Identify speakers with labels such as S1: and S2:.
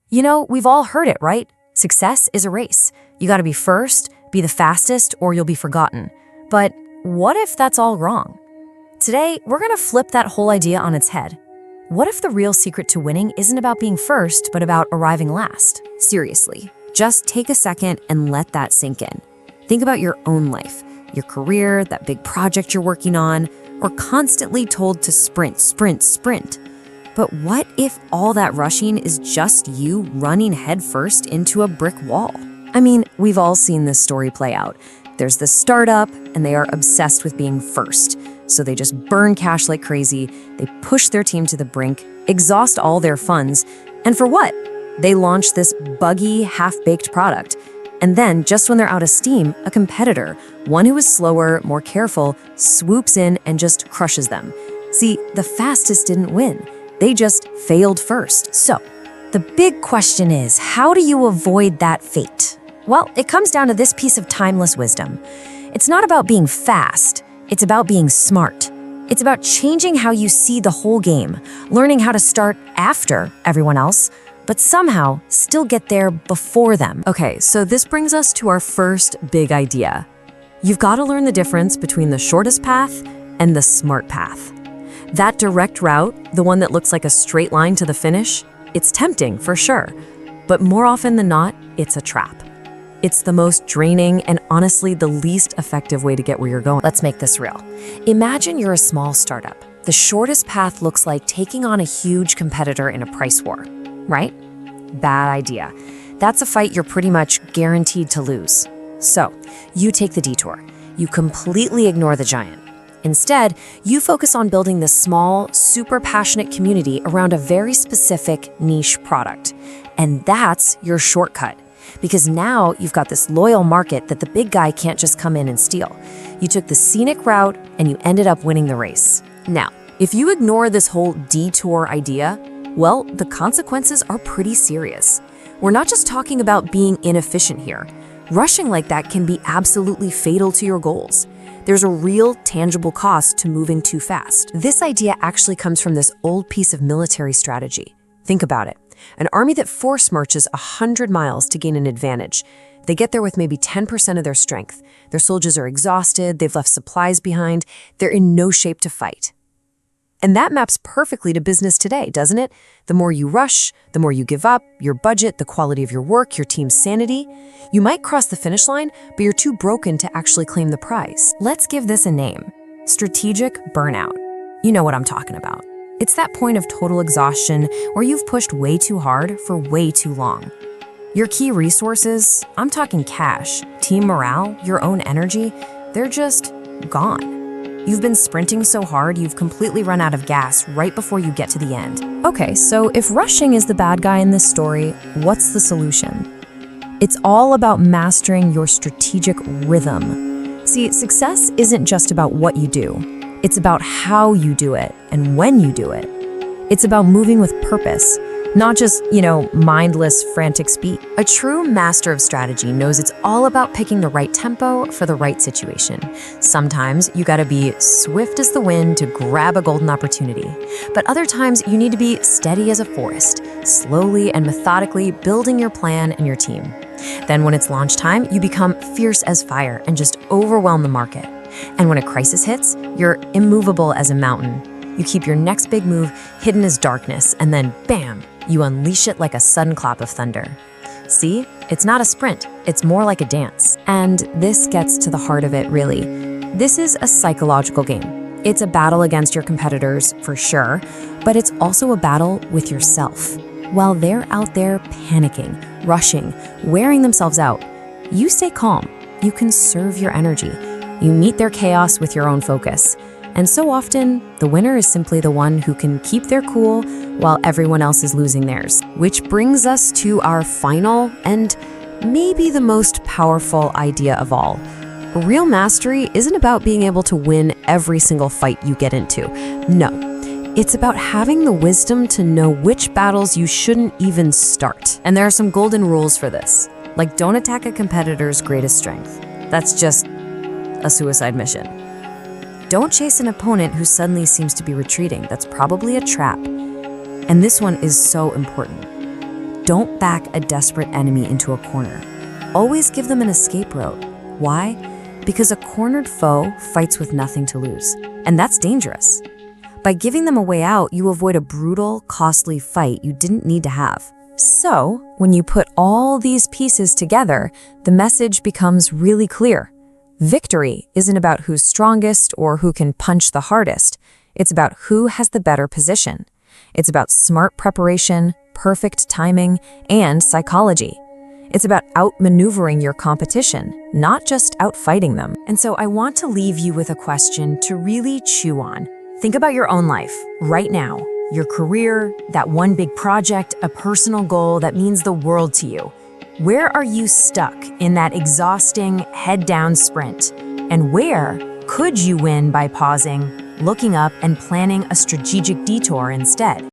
S1: We've all heard it, right? Success is a race. You gotta be first, be the fastest, or you'll be forgotten. But what if that's all wrong? Today, we're gonna flip that whole idea on its head. What if the real secret to winning isn't about being first, but about arriving last? Seriously, just take a second and let that sink in. Think about your own life, your career, that big project you're working on, or constantly told to sprint, sprint, sprint. But what if all that rushing is just you running headfirst into a brick wall? I mean, we've all seen this story play out. There's this startup, and they are obsessed with being first. So they just burn cash like crazy, they push their team to the brink, exhaust all their funds, and for what? They launch this buggy, half-baked product. And then, just when they're out of steam, a competitor, one who is slower, more careful, swoops in and just crushes them. See, the fastest didn't win. They just failed first. So, the big question is, how do you avoid that fate? Well, it comes down to this piece of timeless wisdom. It's not about being fast, it's about being smart. It's about changing how you see the whole game, learning how to start after everyone else, but somehow still get there before them. Okay, so this brings us to our first big idea. You've got to learn the difference between the shortest path and the smart path. That direct route, the one that looks like a straight line to the finish, it's tempting for sure, but more often than not, it's a trap. It's the most draining and honestly the least effective way to get where you're going. Let's make this real. Imagine you're a small startup. The shortest path looks like taking on a huge competitor in a price war, right? Bad idea. That's a fight you're pretty much guaranteed to lose. So, you take the detour. You completely ignore the giant. Instead, you focus on building this small, super passionate community around a very specific niche product. And that's your shortcut. Because now you've got this loyal market that the big guy can't just come in and steal. You took the scenic route and you ended up winning the race. Now, if you ignore this whole detour idea, well, the consequences are pretty serious. We're not just talking about being inefficient here. Rushing like that can be absolutely fatal to your goals. There's a real, tangible cost to moving too fast. This idea actually comes from this old piece of military strategy. Think about it. An army that force marches 100 miles to gain an advantage. They get there with maybe 10% of their strength. Their soldiers are exhausted, they've left supplies behind, they're in no shape to fight. And that maps perfectly to business today, doesn't it? The more you rush, the more you give up, your budget, the quality of your work, your team's sanity. You might cross the finish line, but you're too broken to actually claim the prize. Let's give this a name. Strategic burnout. You know what I'm talking about. It's that point of total exhaustion where you've pushed way too hard for way too long. Your key resources, I'm talking cash, team morale, your own energy, they're just gone. You've been sprinting so hard, you've completely run out of gas right before you get to the end. Okay, so if rushing is the bad guy in this story, what's the solution? It's all about mastering your strategic rhythm. See, success isn't just about what you do. It's about how you do it and when you do it. It's about moving with purpose, not just, mindless, frantic speed. A true master of strategy knows it's all about picking the right tempo for the right situation. Sometimes you gotta be swift as the wind to grab a golden opportunity. But other times you need to be steady as a forest, slowly and methodically building your plan and your team. Then when it's launch time, you become fierce as fire and just overwhelm the market. And when a crisis hits, you're immovable as a mountain. You keep your next big move hidden as darkness, and then bam, you unleash it like a sudden clap of thunder. See, it's not a sprint, it's more like a dance. And this gets to the heart of it, really. This is a psychological game. It's a battle against your competitors, for sure, but it's also a battle with yourself. While they're out there panicking, rushing, wearing themselves out, you stay calm, you conserve your energy, you meet their chaos with your own focus. And so often, the winner is simply the one who can keep their cool while everyone else is losing theirs. Which brings us to our final and maybe the most powerful idea of all. Real mastery isn't about being able to win every single fight you get into. No, it's about having the wisdom to know which battles you shouldn't even start. And there are some golden rules for this. Like, don't attack a competitor's greatest strength. That's just a suicide mission. Don't chase an opponent who suddenly seems to be retreating. That's probably a trap. And this one is so important. Don't back a desperate enemy into a corner. Always give them an escape route. Why? Because a cornered foe fights with nothing to lose, and that's dangerous. By giving them a way out, you avoid a brutal, costly fight you didn't need to have. So, when you put all these pieces together, the message becomes really clear. Victory isn't about who's strongest or who can punch the hardest. It's about who has the better position. It's about smart preparation, perfect timing, and psychology. It's about outmaneuvering your competition, not just outfighting them. And so I want to leave you with a question to really chew on. Think about your own life right now, your career, that one big project, a personal goal that means the world to you. Where are you stuck in that exhausting head-down sprint? And where could you win by pausing, looking up, and planning a strategic detour instead?